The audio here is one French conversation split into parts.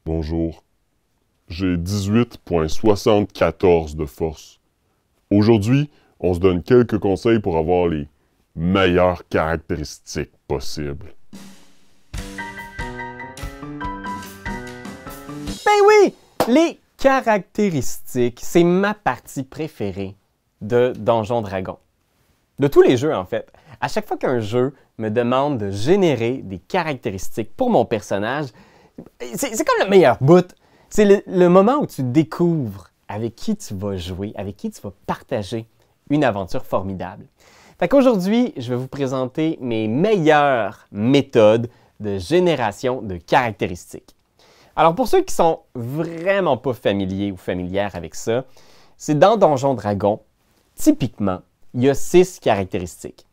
Bonjour. J'ai 18,74 de force. Aujourd'hui, on se donne quelques conseils pour avoir les meilleures caractéristiques possibles. Ben oui! Les caractéristiques, c'est ma partie préférée de Donjons Dragons. De tous les jeux, en fait. À chaque fois qu'un jeu me demande de générer des caractéristiques pour mon personnage, c'est comme le meilleur bout. C'est le moment où tu découvres avec qui tu vas jouer, avec qui tu vas partager une aventure formidable. Fait qu'aujourd'hui, je vais vous présenter mes meilleures méthodes de génération de caractéristiques. Alors pour ceux qui sont vraiment pas familiers ou familières avec ça, c'est dans Donjons Dragons, typiquement, il y a 6 caractéristiques.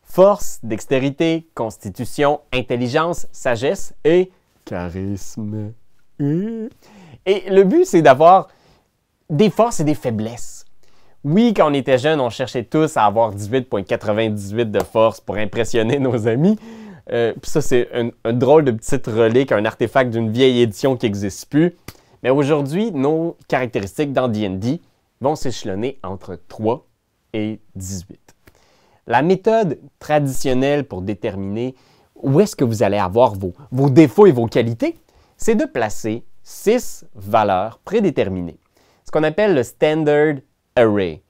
Force, dextérité, constitution, intelligence, sagesse et charisme. Et le but, c'est d'avoir des forces et des faiblesses. Oui, quand on était jeune, on cherchait tous à avoir 18,98 de force pour impressionner nos amis. Puis ça, c'est un drôle de petite relique, un artefact d'une vieille édition qui n'existe plus. Mais aujourd'hui, nos caractéristiques dans D&D vont s'échelonner entre 3 et 18. La méthode traditionnelle pour déterminer où est-ce que vous allez avoir vos défauts et vos qualités, c'est de placer 6 valeurs prédéterminées. Ce qu'on appelle le Standard Array.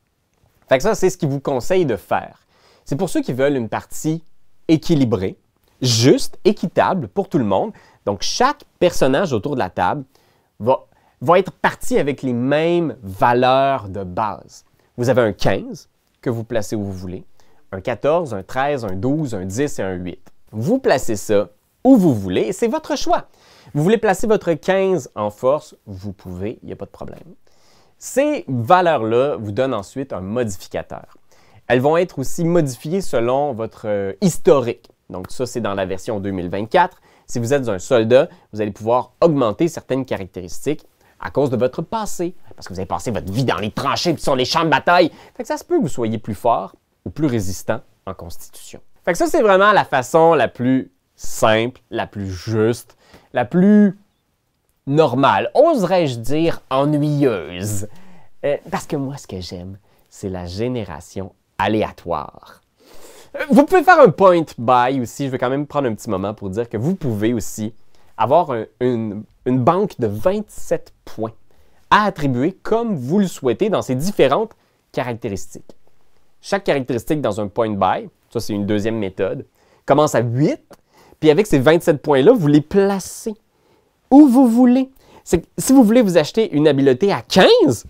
Fait que ça, c'est ce qu'il vous conseille de faire. C'est pour ceux qui veulent une partie équilibrée, juste, équitable pour tout le monde. Donc, chaque personnage autour de la table va être parti avec les mêmes valeurs de base. Vous avez un 15 que vous placez où vous voulez, un 14, un 13, un 12, un 10 et un 8. Vous placez ça où vous voulez et c'est votre choix. Vous voulez placer votre 15 en force, vous pouvez, il n'y a pas de problème. Ces valeurs-là vous donnent ensuite un modificateur. Elles vont être aussi modifiées selon votre historique. Donc ça, c'est dans la version 2024. Si vous êtes un soldat, vous allez pouvoir augmenter certaines caractéristiques à cause de votre passé. Parce que vous avez passé votre vie dans les tranchées et sur les champs de bataille. Fait que ça se peut que vous soyez plus fort ou plus résistant en constitution. Fait que ça, c'est vraiment la façon la plus simple, la plus juste, la plus normale, oserais-je dire ennuyeuse. Parce que moi, ce que j'aime, c'est la génération aléatoire. Vous pouvez faire un point buy aussi. Je vais quand même prendre un petit moment pour dire que vous pouvez aussi avoir une banque de 27 points à attribuer comme vous le souhaitez dans ces différentes caractéristiques. Chaque caractéristique dans un point buy, ça c'est une deuxième méthode, commence à 8, puis avec ces 27 points-là, vous les placez où vous voulez. Si vous voulez vous acheter une habileté à 15,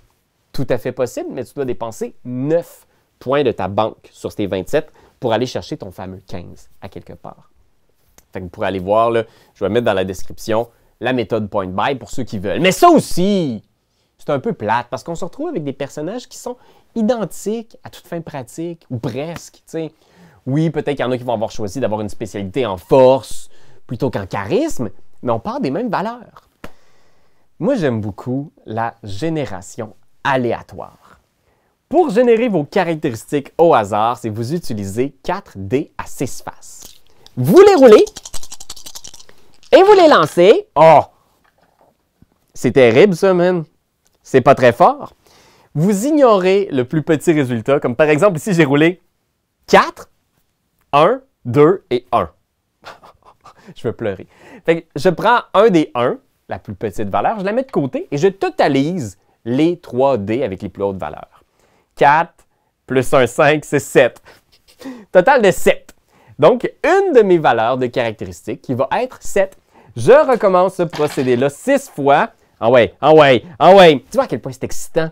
tout à fait possible, mais tu dois dépenser 9 points de ta banque sur ces 27 pour aller chercher ton fameux 15 à quelque part. Fait que vous pourrez aller voir, là, je vais mettre dans la description la méthode point buy pour ceux qui veulent. Mais ça aussi, c'est un peu plate parce qu'on se retrouve avec des personnages qui sont identiques à toute fin pratique, ou presque. T'sais. Oui, peut-être qu'il y en a qui vont avoir choisi d'avoir une spécialité en force plutôt qu'en charisme, mais on part des mêmes valeurs. Moi, j'aime beaucoup la génération aléatoire. Pour générer vos caractéristiques au hasard, c'est vous utilisez 4 dés à 6 faces. Vous les roulez et vous les lancez. Oh! C'est terrible ça, man. C'est pas très fort. Vous ignorez le plus petit résultat, comme par exemple ici, j'ai roulé 4, 1, 2 et 1. Je vais pleurer. Fait que je prends un des 1, la plus petite valeur, je la mets de côté et je totalise les 3 dés avec les plus hautes valeurs. 4 plus 1, 5, c'est 7. Total de 7. Donc, une de mes valeurs de caractéristique qui va être 7. Je recommence ce procédé-là 6 fois. Ah ouais, ah ouais, ah ouais. Tu vois à quel point c'est excitant?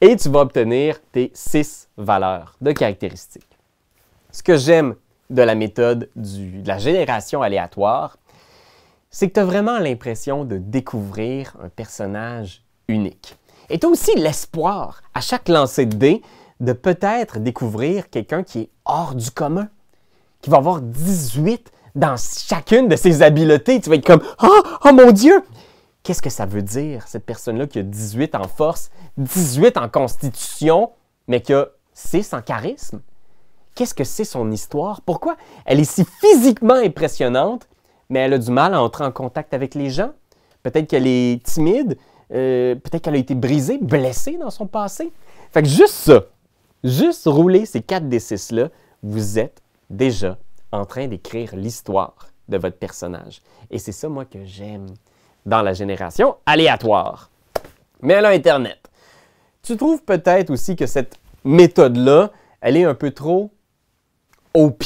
Et tu vas obtenir tes 6 valeurs de caractéristiques. Ce que j'aime de la méthode de la génération aléatoire, c'est que tu as vraiment l'impression de découvrir un personnage unique. Et tu as aussi l'espoir, à chaque lancer de dés, de peut-être découvrir quelqu'un qui est hors du commun, qui va avoir 18 dans chacune de ses habiletés. Tu vas être comme « Oh mon Dieu! » Qu'est-ce que ça veut dire, cette personne-là qui a 18 en force, 18 en constitution, mais qui a 6 en charisme? Qu'est-ce que c'est son histoire? Pourquoi elle est si physiquement impressionnante, mais elle a du mal à entrer en contact avec les gens? peut-être qu'elle est timide, peut-être qu'elle a été brisée, blessée dans son passé. Fait que juste ça, juste rouler ces 4d6-là, vous êtes déjà en train d'écrire l'histoire de votre personnage. Et c'est ça, moi, que j'aime dans la génération aléatoire. Mais là, Internet, tu trouves peut-être aussi que cette méthode-là, elle est un peu trop OP.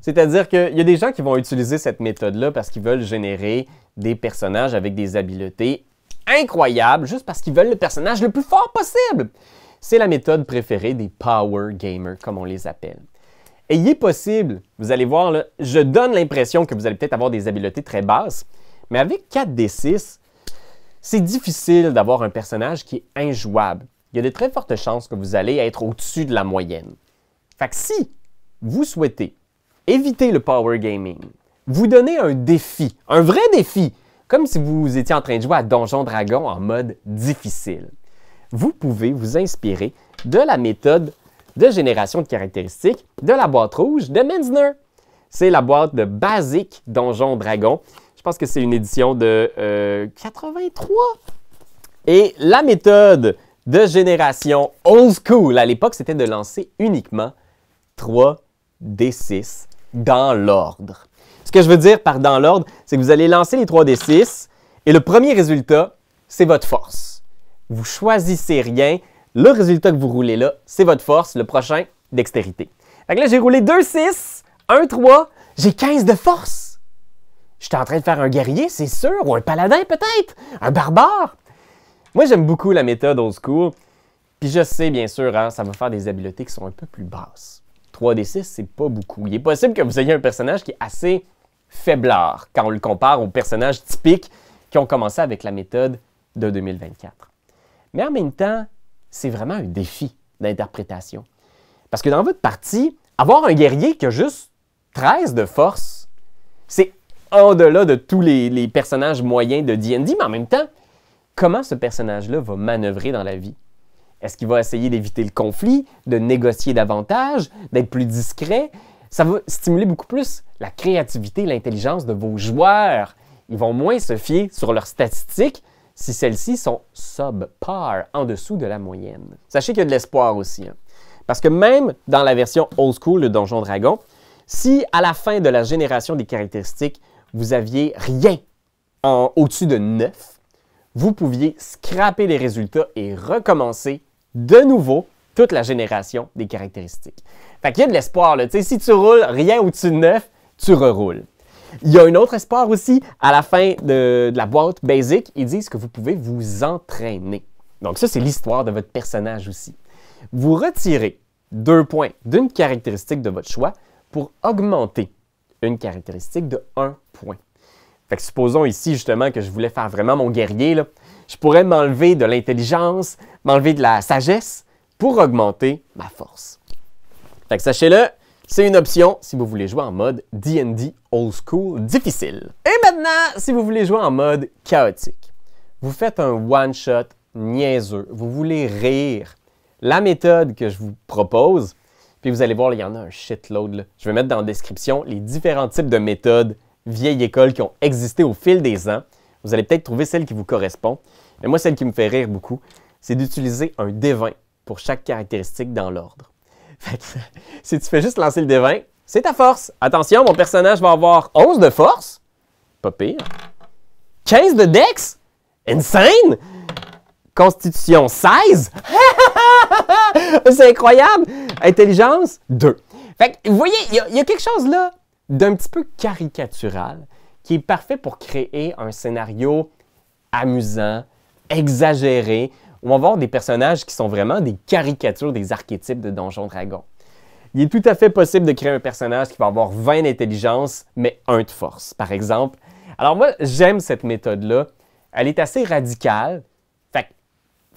C'est-à-dire qu'il y a des gens qui vont utiliser cette méthode-là parce qu'ils veulent générer des personnages avec des habiletés incroyables, juste parce qu'ils veulent le personnage le plus fort possible. C'est la méthode préférée des power gamers, comme on les appelle. Et il est possible, vous allez voir, là, je donne l'impression que vous allez peut-être avoir des habiletés très basses, mais avec 4d6, c'est difficile d'avoir un personnage qui est injouable. Il y a de très fortes chances que vous allez être au-dessus de la moyenne. Fait que si vous souhaitez éviter le power gaming, vous donnez un défi, un vrai défi, comme si vous étiez en train de jouer à Donjon Dragon en mode difficile. Vous pouvez vous inspirer de la méthode de génération de caractéristiques de la boîte rouge de Menzner. C'est la boîte de Basic Donjon Dragon. Je pense que c'est une édition de 83. Et la méthode de génération old school à l'époque, c'était de lancer uniquement 3d6 dans l'ordre. Ce que je veux dire par dans l'ordre, c'est que vous allez lancer les 3d6 et le premier résultat, c'est votre force. Vous choisissez rien. Le résultat que vous roulez là, c'est votre force. Le prochain, dextérité. Fait que là, j'ai roulé 2 6, 1 3, j'ai 15 de force. J'étais en train de faire un guerrier, c'est sûr, ou un paladin peut-être, un barbare. Moi, j'aime beaucoup la méthode old school. Puis je sais, bien sûr, hein, ça va faire des habiletés qui sont un peu plus basses. 3d6, c'est pas beaucoup. Il est possible que vous ayez un personnage qui est assez faiblard quand on le compare aux personnages typiques qui ont commencé avec la méthode de 2024. Mais en même temps, c'est vraiment un défi d'interprétation. Parce que dans votre partie, avoir un guerrier qui a juste 13 de force, c'est au-delà de tous les personnages moyens de D&D, mais en même temps, comment ce personnage-là va manœuvrer dans la vie? Est-ce qu'il va essayer d'éviter le conflit, de négocier davantage, d'être plus discret? Ça va stimuler beaucoup plus la créativité et l'intelligence de vos joueurs. Ils vont moins se fier sur leurs statistiques si celles-ci sont subpar, en dessous de la moyenne. Sachez qu'il y a de l'espoir aussi. Hein? Parce que même dans la version old school de Donjon Dragon, si à la fin de la génération des caractéristiques, vous aviez rien au-dessus de 9, vous pouviez scraper les résultats et recommencer de nouveau toute la génération des caractéristiques. Fait qu'il y a de l'espoir. Si tu roules rien au-dessus de 9, tu reroules. Il y a un autre espoir aussi, à la fin de la boîte Basic, ils disent que vous pouvez vous entraîner. Donc ça, c'est l'histoire de votre personnage aussi. Vous retirez 2 points d'une caractéristique de votre choix pour augmenter une caractéristique de 1 point. Fait que supposons ici justement que je voulais faire vraiment mon guerrier, là, je pourrais m'enlever de l'intelligence, m'enlever de la sagesse pour augmenter ma force. Fait que sachez-le, c'est une option si vous voulez jouer en mode D&D Old School difficile. Et maintenant, si vous voulez jouer en mode chaotique, vous faites un one-shot niaiseux, vous voulez rire. La méthode que je vous propose, puis vous allez voir, il y en a un shitload. Là. Je vais mettre dans la description les différents types de méthodes vieille école qui ont existé au fil des ans. Vous allez peut-être trouver celle qui vous correspond. Mais moi, celle qui me fait rire beaucoup, c'est d'utiliser un D20 pour chaque caractéristique dans l'ordre. Si tu fais juste lancer le D20, c'est ta force. Attention, mon personnage va avoir 11 de force. Pas pire. 15 de dex. Insane. Constitution 16. C'est incroyable. Intelligence 2. Fait que, vous voyez, il y a quelque chose là d'un petit peu caricatural qui est parfait pour créer un scénario amusant, exagéré, où on va avoir des personnages qui sont vraiment des caricatures des archétypes de Donjon Dragon. Il est tout à fait possible de créer un personnage qui va avoir 20 d'intelligence, mais 1 de force, par exemple. Alors moi, j'aime cette méthode-là. Elle est assez radicale. Fait que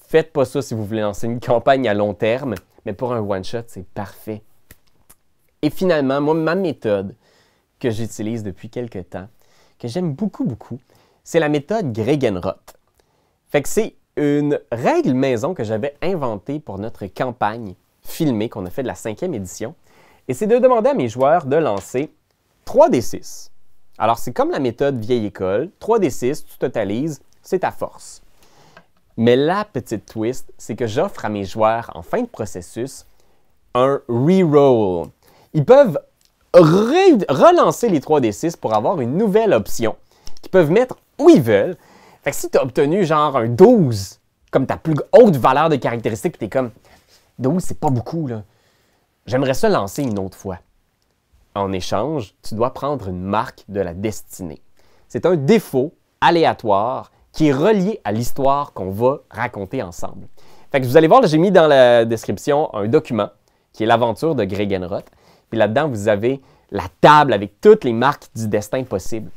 faites pas ça si vous voulez lancer une campagne à long terme, mais pour un one-shot, c'est parfait. Et finalement, moi, ma méthode que j'utilise depuis quelques temps, que j'aime beaucoup, c'est la méthode Gregenroth. Fait que c'est une règle maison que j'avais inventée pour notre campagne filmée qu'on a fait de la 5e édition. Et c'est de demander à mes joueurs de lancer 3d6. Alors, c'est comme la méthode vieille école. 3d6, tu totalises, c'est ta force. Mais la petite twist, c'est que j'offre à mes joueurs, en fin de processus, un reroll. Ils peuvent relancer les 3d6 pour avoir une nouvelle option qu'ils peuvent mettre où ils veulent. Fait que si tu as obtenu genre un 12 comme ta plus haute valeur de caractéristique, tu es comme 12, c'est pas beaucoup, là. J'aimerais ça lancer une autre fois. En échange, tu dois prendre une marque de la destinée. C'est un défaut aléatoire qui est relié à l'histoire qu'on va raconter ensemble. Fait que vous allez voir, j'ai mis dans la description un document qui est l'aventure de Gregenroth. Puis là-dedans, vous avez la table avec toutes les marques du destin possible.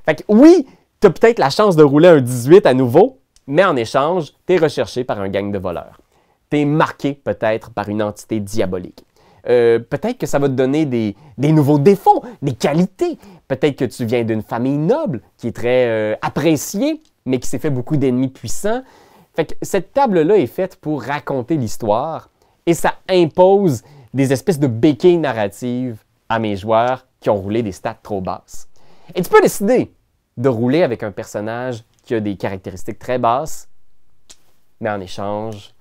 Fait que oui, tu as peut-être la chance de rouler un 18 à nouveau, mais en échange, tu es recherché par un gang de voleurs. Tu es marqué peut-être par une entité diabolique. Peut-être que ça va te donner des nouveaux défauts, des qualités. Peut-être que tu viens d'une famille noble qui est très appréciée, mais qui s'est fait beaucoup d'ennemis puissants. Fait que cette table-là est faite pour raconter l'histoire et ça impose des espèces de béquilles narratives à mes joueurs qui ont roulé des stats trop basses. Et tu peux décider de rouler avec un personnage qui a des caractéristiques très basses, mais en échange,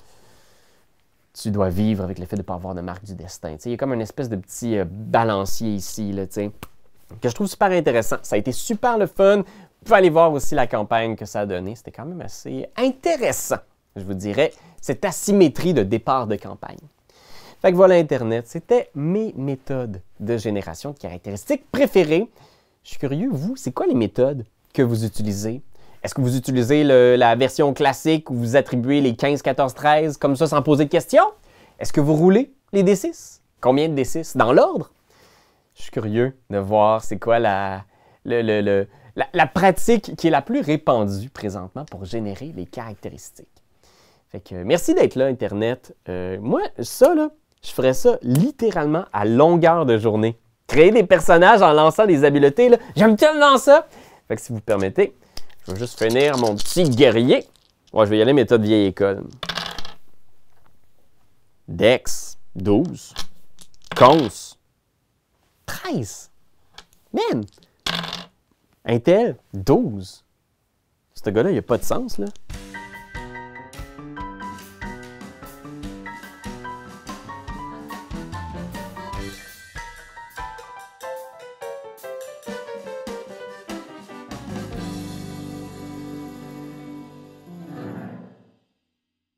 tu dois vivre avec le fait de ne pas avoir de marque du destin. Il y a comme une espèce de petit balancier ici, là, que je trouve super intéressant. Ça a été super le fun. Vous pouvez aller voir aussi la campagne que ça a donné. C'était quand même assez intéressant, je vous dirais, cette asymétrie de départ de campagne. Fait que voilà Internet, c'était mes méthodes de génération de caractéristiques préférées. Je suis curieux, vous, c'est quoi les méthodes que vous utilisez? Est-ce que vous utilisez la version classique où vous attribuez les 15, 14, 13 comme ça sans poser de questions? Est-ce que vous roulez les D6? Combien de D6? Dans l'ordre? Je suis curieux de voir c'est quoi la pratique qui est la plus répandue présentement pour générer les caractéristiques. Fait que merci d'être là, Internet. Moi, ça, là, je ferais ça littéralement à longueur de journée. Créer des personnages en lançant des habiletés, là, j'aime tellement ça! Fait que si vous permettez, je vais juste finir mon petit guerrier. Ouais, je vais y aller méthode vieille école. Dex, 12. Cons, 13. Man! Intel, 12. Ce gars-là, il n'a pas de sens, là.